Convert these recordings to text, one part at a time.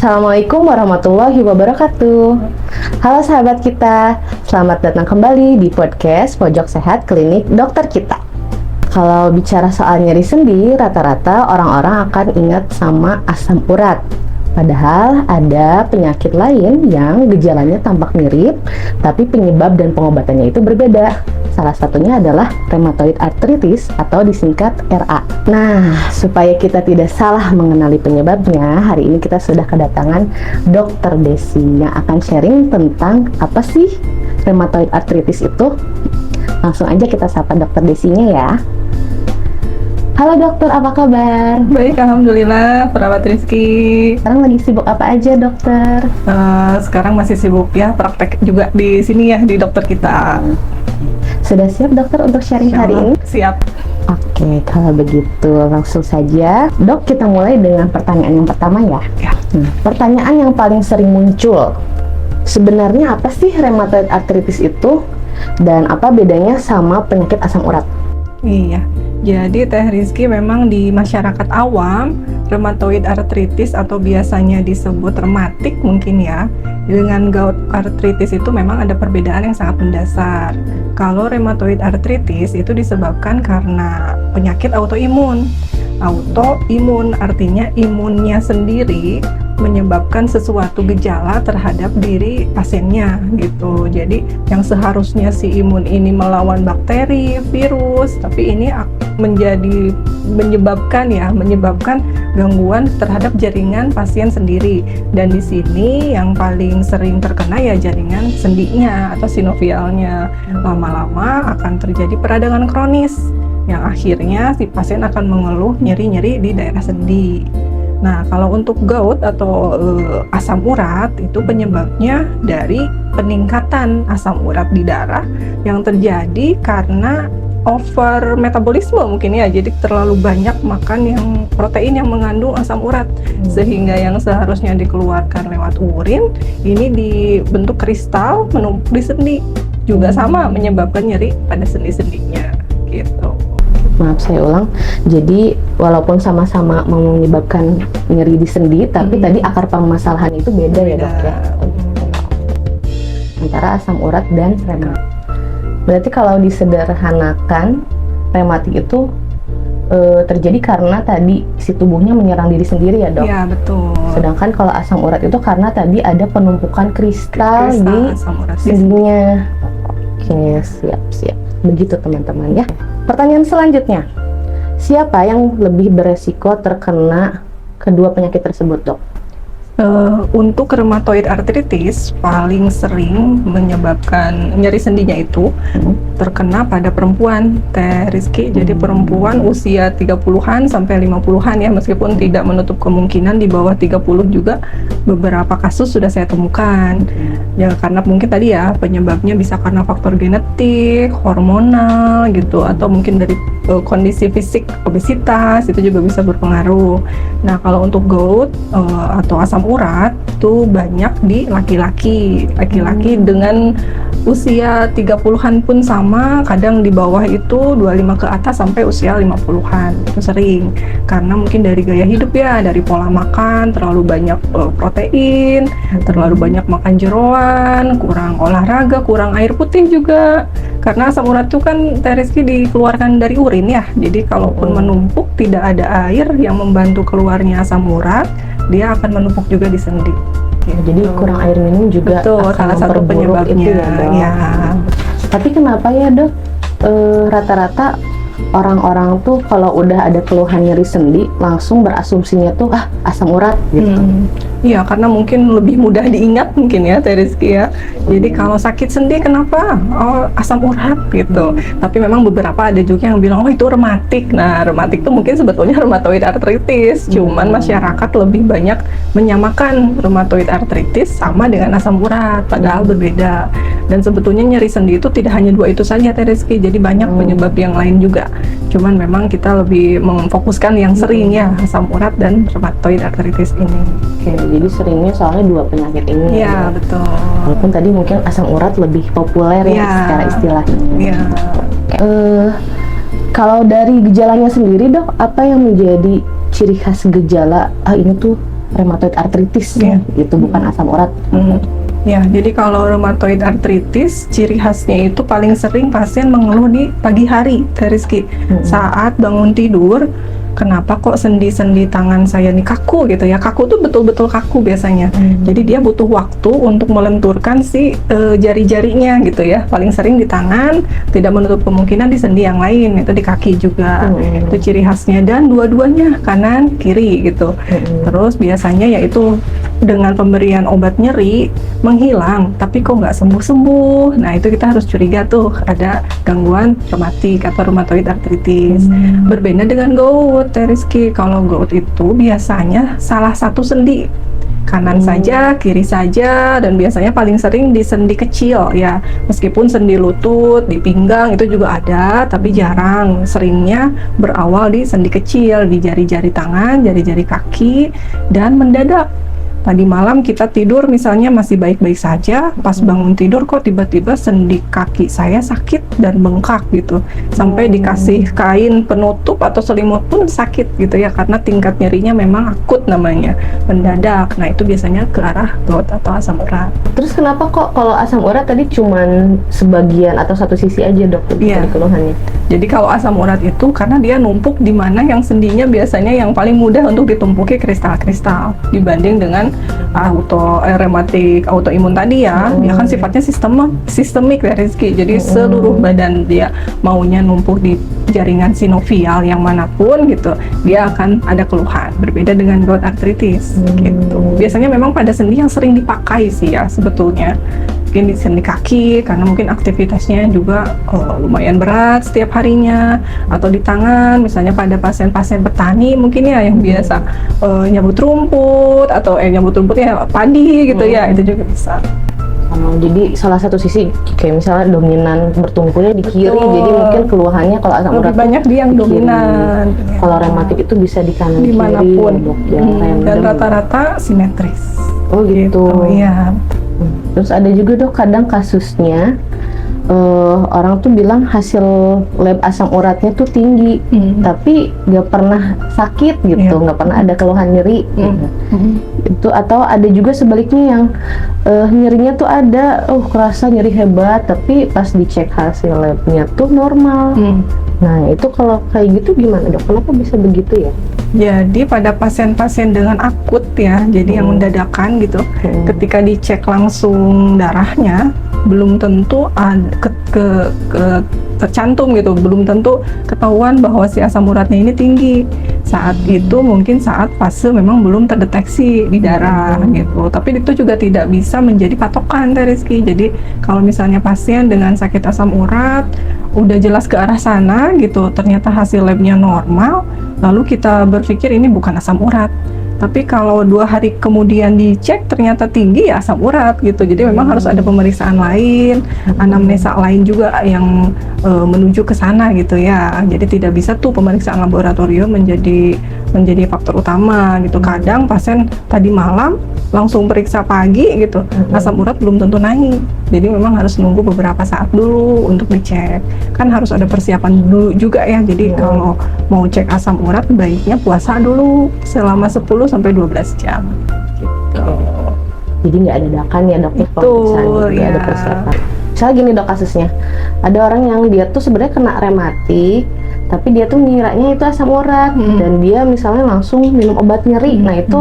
Assalamualaikum warahmatullahi wabarakatuh. Halo sahabat kita, selamat datang kembali di podcast Pojok Sehat Klinik Dokter Kita. Kalau bicara soal nyeri sendi, rata-rata orang-orang akan ingat sama asam urat. Padahal ada penyakit lain yang gejalanya tampak mirip, tapi penyebab dan pengobatannya itu berbeda. Salah satunya adalah rheumatoid arthritis atau disingkat RA. Nah, supaya kita tidak salah mengenali penyebabnya, hari ini kita sudah kedatangan Dr. Desi yang akan sharing tentang apa sih rheumatoid arthritis itu. Langsung aja kita sapa Dr. Desinya ya. Halo dokter, apa kabar? Baik, alhamdulillah, perawat Rizky. Sekarang lagi sibuk apa aja dokter? Sekarang masih sibuk ya, praktek juga di sini ya, di dokter kita. Sudah siap dokter untuk sharing hari ini? Siap. Oke, kalau begitu langsung saja. Dok, kita mulai dengan pertanyaan yang pertama ya. Pertanyaan yang paling sering muncul, sebenarnya apa sih rheumatoid arthritis itu? Dan apa bedanya sama penyakit asam urat? Iya, jadi Teh Rizky memang di masyarakat awam, rheumatoid arthritis atau biasanya disebut rematik mungkin ya, dengan gout arthritis itu memang ada perbedaan yang sangat mendasar. Kalau rheumatoid arthritis itu disebabkan karena penyakit autoimun. Autoimun artinya imunnya sendiri menyebabkan sesuatu gejala terhadap diri pasiennya gitu. Jadi yang seharusnya si imun ini melawan bakteri, virus, tapi ini menyebabkan gangguan terhadap jaringan pasien sendiri. Dan di sini yang paling sering terkena ya jaringan sendinya atau sinovialnya. Lama-lama akan terjadi peradangan kronis yang akhirnya si pasien akan mengeluh nyeri-nyeri di daerah sendi. Nah, kalau untuk gout atau asam urat itu penyebabnya dari peningkatan asam urat di darah yang terjadi karena over metabolisme mungkin ya. Jadi terlalu banyak makan yang protein yang mengandung asam urat sehingga yang seharusnya dikeluarkan lewat urin ini dibentuk kristal menumpuk di sendi. Juga sama menyebabkan nyeri pada sendi-sendinya gitu. Maaf saya ulang, jadi walaupun sama-sama menyebabkan nyeri di sendi, tapi tadi akar permasalahan itu beda ya dok ya? Antara asam urat dan rematik. Berarti kalau disederhanakan, rematik itu terjadi karena tadi si tubuhnya menyerang diri sendiri ya dok? Iya betul. Sedangkan kalau asam urat itu karena tadi ada penumpukan kristal di sendinya. Oke, siap. Begitu teman-teman ya. Pertanyaan selanjutnya, siapa yang lebih beresiko terkena kedua penyakit tersebut dok? Untuk rheumatoid arthritis paling sering menyebabkan nyeri sendinya itu terkena pada perempuan Teh Rizky. Jadi perempuan usia 30-an sampai 50-an ya, meskipun tidak menutup kemungkinan di bawah 30 juga beberapa kasus sudah saya temukan. Ya karena mungkin tadi ya penyebabnya bisa karena faktor genetik, hormonal gitu, atau mungkin dari kondisi fisik, obesitas itu juga bisa berpengaruh. Nah kalau untuk gout atau asam urat itu banyak di laki-laki dengan usia 30-an pun sama, kadang di bawah itu 25 ke atas sampai usia 50-an itu sering karena mungkin dari gaya hidup ya, dari pola makan terlalu banyak protein, terlalu banyak makan jeroan, kurang olahraga, kurang air putih juga. Karena asam urat itu kan Teh Rizky dikeluarkan dari urin ya, jadi kalaupun menumpuk tidak ada air yang membantu keluarnya asam urat, dia akan menumpuk juga di sendi. Jadi kurang air minum juga betul, akan salah satu penyebabnya itu ya dok? Ya. Tapi kenapa ya dok rata-rata orang-orang tuh kalau udah ada keluhan nyeri sendi langsung berasumsinya tuh asam urat gitu? Iya, karena mungkin lebih mudah diingat mungkin ya Teh Rizky ya. Jadi kalau sakit sendi kenapa? Oh asam urat gitu. Tapi memang beberapa ada juga yang bilang oh itu rematik. Nah rematik itu mungkin sebetulnya rheumatoid arthritis. Cuman masyarakat lebih banyak menyamakan rheumatoid arthritis sama dengan asam urat. Padahal berbeda. Dan sebetulnya nyeri sendi itu tidak hanya dua itu saja Teh Rizky. Jadi banyak penyebab yang lain juga. Cuman memang kita lebih memfokuskan yang sering ya asam urat dan rheumatoid arthritis ini. Oke, jadi seringnya soalnya dua penyakit ini. Iya, betul. Walaupun tadi mungkin asam urat lebih populer ya secara istilahnya. Iya. Kalau dari gejalanya sendiri dok, apa yang menjadi ciri khas gejala ini tuh rheumatoid arthritis gitu, bukan asam urat. Ya, jadi kalau rheumatoid arthritis, ciri khasnya itu paling sering pasien mengeluh di pagi hari, Teh Rizky. Saat bangun tidur, kenapa kok sendi-sendi tangan saya nih kaku gitu ya? Kaku tuh betul-betul kaku biasanya. Jadi dia butuh waktu untuk melenturkan si jari-jarinya gitu ya. Paling sering di tangan, tidak menutup kemungkinan di sendi yang lain, itu di kaki juga. Itu ciri khasnya, dan dua-duanya kanan kiri gitu. Terus biasanya yaitu dengan pemberian obat nyeri menghilang, tapi kok nggak sembuh-sembuh. Nah, itu kita harus curiga tuh ada gangguan rematik atau rheumatoid arthritis. Berbeda dengan gout, Teh Rizky. Kalau gout itu biasanya salah satu sendi, kanan saja, kiri saja, dan biasanya paling sering di sendi kecil ya. Meskipun sendi lutut, di pinggang itu juga ada, tapi jarang. Seringnya berawal di sendi kecil, di jari-jari tangan, jari-jari kaki, dan mendadak. Tadi malam kita tidur misalnya masih baik-baik saja, pas bangun tidur kok tiba-tiba sendi kaki saya sakit dan bengkak gitu. Sampai dikasih kain penutup atau selimut pun sakit gitu ya, karena tingkat nyerinya memang akut namanya, mendadak. Nah, itu biasanya ke arah gout atau asam urat. Terus kenapa kok kalau asam urat tadi cuman sebagian atau satu sisi aja, Dok, Iya. keluhannya? Jadi kalau asam urat itu karena dia numpuk di mana yang sendinya biasanya yang paling mudah untuk ditumpuki kristal-kristal dibanding dengan rematik autoimun tadi ya. Dia kan sifatnya sistemik ya, Rizky. Jadi seluruh badan dia maunya numpuk di jaringan sinovial yang manapun gitu, dia akan ada keluhan. Berbeda dengan gout arthritis gitu. Biasanya memang pada sendi yang sering dipakai sih ya sebetulnya. Mungkin di sendi kaki karena mungkin aktivitasnya juga lumayan berat setiap harinya, atau di tangan misalnya pada pasien-pasien petani mungkin ya yang biasa nyabut rumput atau nyabut rumputnya padi gitu ya, itu juga bisa. Jadi salah satu sisi kayak misalnya dominan bertumpunya di kiri, jadi mungkin keluhannya kalau asam urat lebih banyak di yang dominan. Kalau rematik itu bisa di kanan dimanapun kiri, dan rata-rata simetris. Oh gitu. Iya. Terus ada juga, Dok, kadang kasusnya orang tuh bilang hasil lab asam uratnya tuh tinggi, tapi nggak pernah sakit gitu, nggak pernah ada keluhan nyeri. Itu atau ada juga sebaliknya yang nyerinya tuh ada, kerasa nyeri hebat, tapi pas dicek hasil labnya tuh normal. Nah, itu kalau kayak gitu gimana, Dok? Kenapa bisa begitu ya? Jadi pada pasien-pasien dengan akut ya, jadi yang mendadakan gitu, ketika dicek langsung darahnya belum tentu tercantum gitu, belum tentu ketahuan bahwa si asam uratnya ini tinggi. Saat itu mungkin saat fase memang belum terdeteksi di darah gitu. Tapi itu juga tidak bisa menjadi patokan, Teh Rizky. Jadi kalau misalnya pasien dengan sakit asam urat udah jelas ke arah sana gitu, ternyata hasil labnya normal, lalu kita berpikir ini bukan asam urat. Tapi kalau 2 hari kemudian dicek ternyata tinggi, ya asam urat gitu. Jadi memang harus ada pemeriksaan lain, anamnesa lain juga yang menuju ke sana gitu ya. Jadi tidak bisa tuh pemeriksaan laboratorium menjadi faktor utama gitu. Kadang pasien tadi malam langsung periksa pagi gitu, asam urat belum tentu naik. Jadi memang harus nunggu beberapa saat dulu untuk dicek. Kan harus ada persiapan dulu juga ya. Jadi kalau mau cek asam urat baiknya puasa dulu selama 10 sampai 12 jam. Gitu. Jadi nggak ada dadakan ya, Dok, Betul, ya. Ada persiapan. Misalnya gini, Dok, kasusnya ada orang yang dia tuh sebenarnya kena rematik, tapi dia tuh ngiranya itu asam urat, dan dia misalnya langsung minum obat nyeri. Nah, itu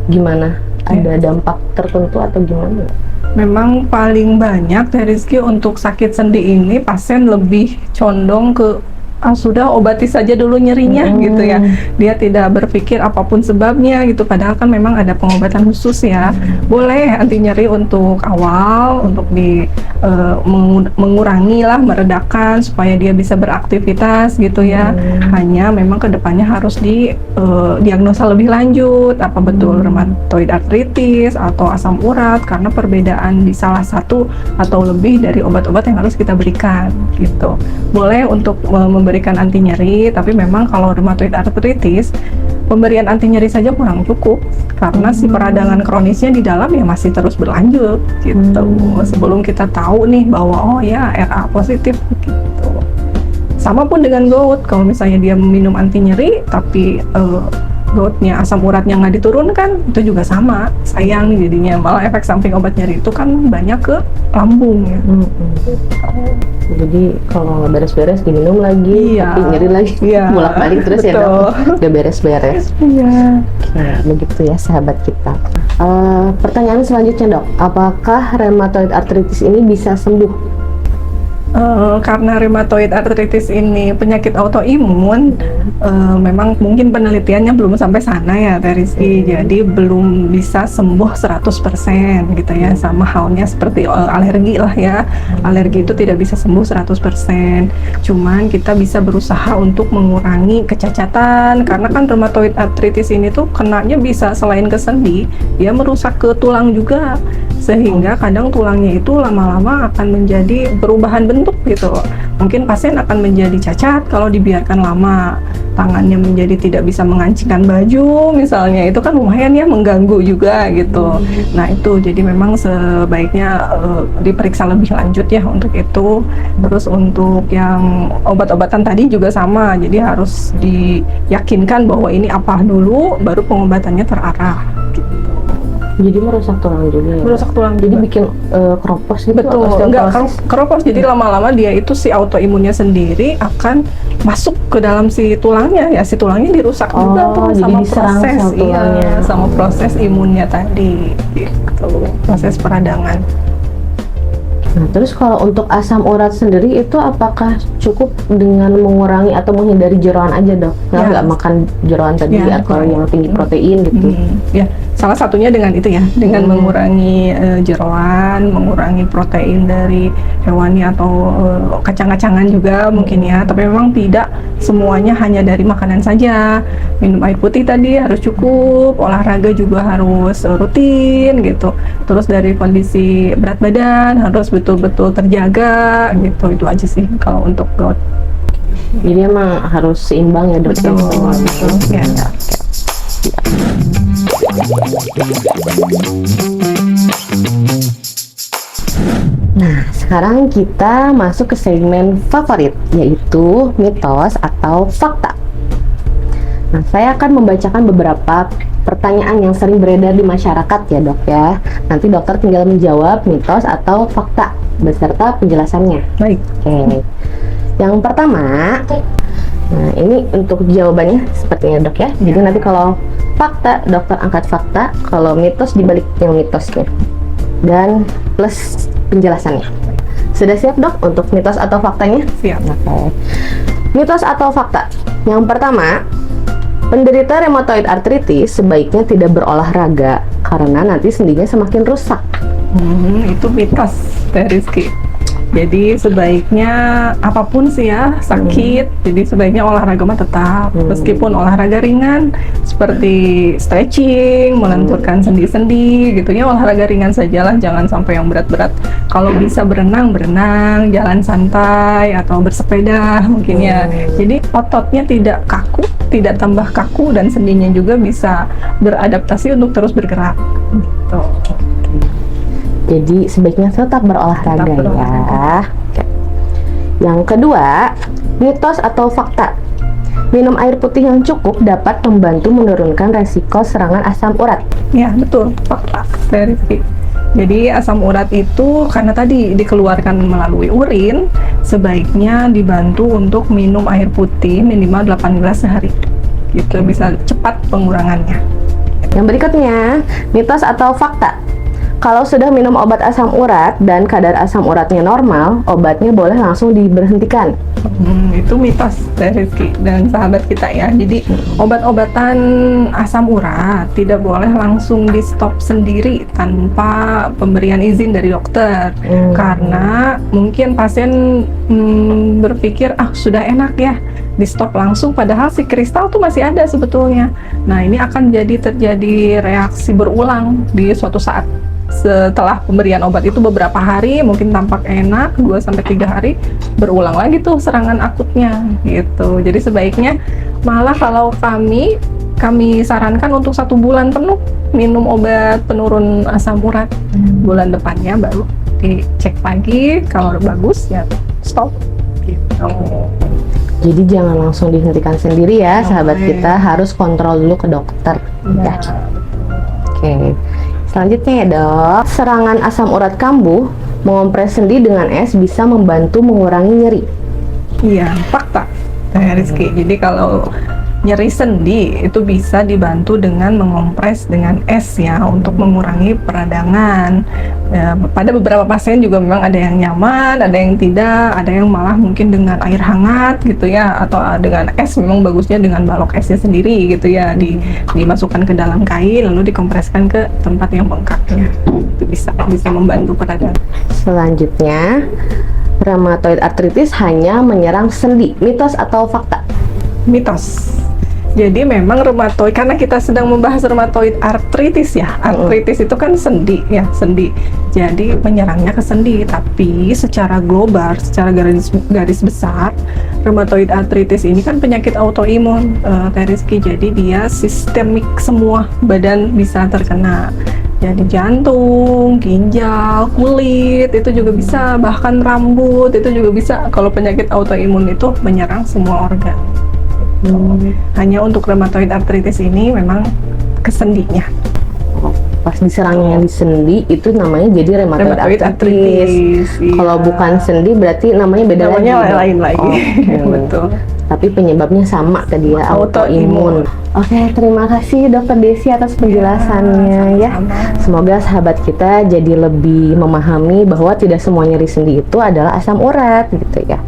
gimana? Ada dampak tertentu atau gimana? Memang paling banyak dari Rizky untuk sakit sendi ini pasien lebih condong ke sudah obati saja dulu nyerinya gitu ya. Dia tidak berpikir apapun sebabnya gitu, padahal kan memang ada pengobatan khusus ya. Boleh anti nyeri untuk awal, untuk mengurangi lah, meredakan supaya dia bisa beraktivitas gitu ya. Hanya memang kedepannya harus diagnosa lebih lanjut, apa betul rheumatoid arthritis atau asam urat, karena perbedaan di salah satu atau lebih dari obat-obat yang harus kita berikan gitu. Boleh untuk memberikan anti nyeri, tapi memang kalau rheumatoid arthritis pemberian anti nyeri saja kurang cukup karena si peradangan kronisnya di dalam ya masih terus berlanjut gitu. Sebelum kita tahu nih bahwa RA positif gitu. Sama pun dengan gout, kalau misalnya dia minum anti nyeri tapi goutnya, asam uratnya nggak diturunkan, itu juga sama, sayang jadinya. Malah efek samping obat nyeri itu kan banyak ke lambung ya. Jadi kalau nggak beres-beres diminum lagi, Iya. tapi nyeri lagi, Iya. bolak-balik terus ya Betul. dok, nggak beres-beres. Iya. Oke, begitu ya sahabat kita. Pertanyaan selanjutnya dok, apakah rheumatoid arthritis ini bisa sembuh? Karena rheumatoid arthritis ini penyakit autoimun, memang mungkin penelitiannya belum sampai sana ya Teh Rizky. Jadi belum bisa sembuh 100% gitu ya. Sama halnya seperti alergi lah ya. Alergi itu tidak bisa sembuh 100%. Cuman kita bisa berusaha untuk mengurangi kecacatan, karena kan rheumatoid arthritis ini tuh kenanya bisa selain ke sendi, dia merusak ke tulang juga. Sehingga kadang tulangnya itu lama-lama akan menjadi perubahan bentuk gitu. Mungkin pasien akan menjadi cacat kalau dibiarkan lama. Tangannya menjadi tidak bisa mengancingkan baju misalnya, itu kan lumayan ya mengganggu juga gitu. Nah itu jadi memang sebaiknya diperiksa lebih lanjut ya untuk itu. Terus untuk yang obat-obatan tadi juga sama, jadi harus diyakinkan bahwa ini apa dulu, baru pengobatannya terarah gitu. Jadi merusak tulang juga ya? Merusak tulang Jadi juga. bikin keropos gitu? Betul, atau enggak osteoporosis? keropos. Jadi lama-lama dia itu si autoimunnya sendiri akan masuk ke dalam si tulangnya ya, si tulangnya dirusak juga tuh jadi sama diserang proses sel tulangnya. sama proses imunnya tadi gitu, proses peradangan. Nah, terus kalau untuk asam urat sendiri itu apakah cukup dengan mengurangi atau menghindari jeroan aja dok? Ya. Nggak makan jeroan tadi Ya, atau betul. yang tinggi protein gitu? Ya, salah satunya dengan itu ya, dengan mengurangi jeroan, mengurangi protein dari hewani atau kacang-kacangan juga mungkin ya. Tapi memang tidak semuanya hanya dari makanan saja. Minum air putih tadi harus cukup, olahraga juga harus rutin gitu. Terus dari kondisi berat badan harus betul-betul terjaga gitu. Itu aja sih kalau untuk gout. Jadi emang harus seimbang ya dok? Betul, betul. Ya. Nah, sekarang kita masuk ke segmen favorit, yaitu mitos atau fakta. Nah, saya akan membacakan beberapa pertanyaan yang sering beredar di masyarakat ya dok ya. Nanti dokter tinggal menjawab mitos atau fakta beserta penjelasannya. Baik. Oke. Yang pertama, nah ini untuk jawabannya sepertinya dok ya. Jadi nanti kalau fakta, dokter angkat fakta, kalau mitos dibalik yang mitosnya. Dan plus penjelasannya. Sudah siap dok untuk mitos atau faktanya? Siap. Oke. Mitos atau fakta. Yang pertama, penderita rheumatoid arthritis sebaiknya tidak berolahraga karena nanti sendinya semakin rusak. Itu mitos Teh Rizky. Jadi sebaiknya apapun sih ya sakit, jadi sebaiknya olahraga mah tetap, meskipun olahraga ringan seperti stretching, melenturkan sendi-sendi gitu ya, olahraga ringan sajalah, jangan sampai yang berat-berat. Kalau bisa berenang, jalan santai atau bersepeda mungkin ya. Jadi ototnya tidak kaku, tidak tambah kaku, dan sendinya juga bisa beradaptasi untuk terus bergerak. Gitu. Jadi sebaiknya tetap berolahraga, Tetap berolahraga. ya. Oke. Yang kedua, mitos atau fakta. Minum air putih yang cukup dapat membantu menurunkan resiko serangan asam urat. Ya, betul, fakta Teh Rizky. Jadi asam urat itu karena tadi dikeluarkan melalui urin, sebaiknya dibantu untuk minum air putih minimal 8 gelas sehari. Gitu bisa cepat pengurangannya. Yang berikutnya, mitos atau fakta. Kalau sudah minum obat asam urat dan kadar asam uratnya normal, obatnya boleh langsung diberhentikan. Itu mitos Teh Rizky dan sahabat kita ya. Jadi obat-obatan asam urat tidak boleh langsung di stop sendiri tanpa pemberian izin dari dokter. Karena mungkin pasien berpikir sudah enak ya di stop langsung, padahal si kristal tuh masih ada sebetulnya. Nah ini akan terjadi reaksi berulang di suatu saat. Setelah pemberian obat itu beberapa hari mungkin tampak enak, 2-3 hari berulang lagi tuh serangan akutnya gitu. Jadi sebaiknya malah kalau kami sarankan untuk 1 bulan penuh minum obat penurun asam urat. Bulan depannya baru dicek lagi, kalau bagus ya stop gitu. Jadi jangan langsung dihentikan sendiri ya, sahabat Oke. kita, harus kontrol dulu ke dokter. Ya. Oke. Selanjutnya ya, Dok. Serangan asam urat kambuh, mengompres sendi dengan es bisa membantu mengurangi nyeri. Iya, fakta, Teh Rizky. Jadi kalau nyeri sendi itu bisa dibantu dengan mengompres dengan es ya untuk mengurangi peradangan. Ya, pada beberapa pasien juga memang ada yang nyaman, ada yang tidak, ada yang malah mungkin dengan air hangat gitu ya, atau dengan es. Memang bagusnya dengan balok esnya sendiri gitu ya, dimasukkan ke dalam kain lalu dikompreskan ke tempat yang bengkaknya. Itu bisa membantu peradangan. Selanjutnya, rheumatoid arthritis hanya menyerang sendi. Mitos atau fakta? Mitos. Jadi memang rheumatoid, karena kita sedang membahas rheumatoid arthritis ya. Arthritis itu kan sendi ya, sendi. Jadi menyerangnya ke sendi, tapi secara global, secara garis besar, rheumatoid arthritis ini kan penyakit autoimun, Teh Rizky. Jadi dia sistemik, semua badan bisa terkena. Jadi jantung, ginjal, kulit itu juga bisa, bahkan rambut itu juga bisa. Kalau penyakit autoimun itu menyerang semua organ. Hanya untuk rheumatoid arthritis ini memang ke sendinya. Pas diserangnya di sendi itu namanya jadi rheumatoid arthritis. Iya. Kalau bukan sendi berarti namanya beda Namanya lagi. Dok? lain lagi. Oke. Betul. Tapi penyebabnya sama ke dia, autoimun. Oke, terima kasih Dokter Desi atas penjelasannya ya. Sama-sama. Semoga sahabat kita jadi lebih memahami bahwa tidak semua nyeri sendi itu adalah asam urat gitu ya.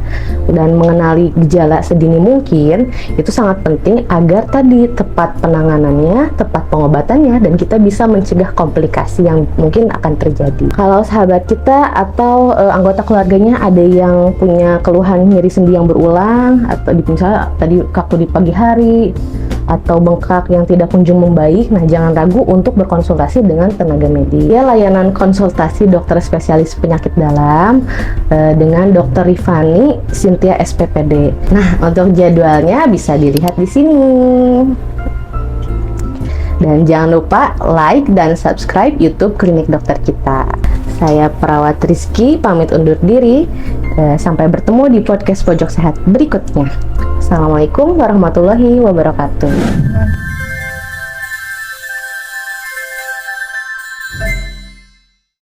Dan mengenali gejala sedini mungkin itu sangat penting agar tadi tepat penanganannya, tepat pengobatannya, dan kita bisa mencegah komplikasi yang mungkin akan terjadi. Kalau sahabat kita atau anggota keluarganya ada yang punya keluhan nyeri sendi yang berulang, atau misalnya tadi kaku di pagi hari, atau bengkak yang tidak kunjung membaik, nah jangan ragu untuk berkonsultasi dengan tenaga medis. Ya, layanan konsultasi dokter spesialis penyakit dalam dengan Dr. Rifani Cynthia SPPD. Nah, untuk jadwalnya bisa dilihat di sini. Dan jangan lupa like dan subscribe YouTube Klinik Dokter Kita. Saya perawat Rizky pamit undur diri. Sampai bertemu di podcast Pojok Sehat berikutnya. Assalamualaikum warahmatullahi wabarakatuh.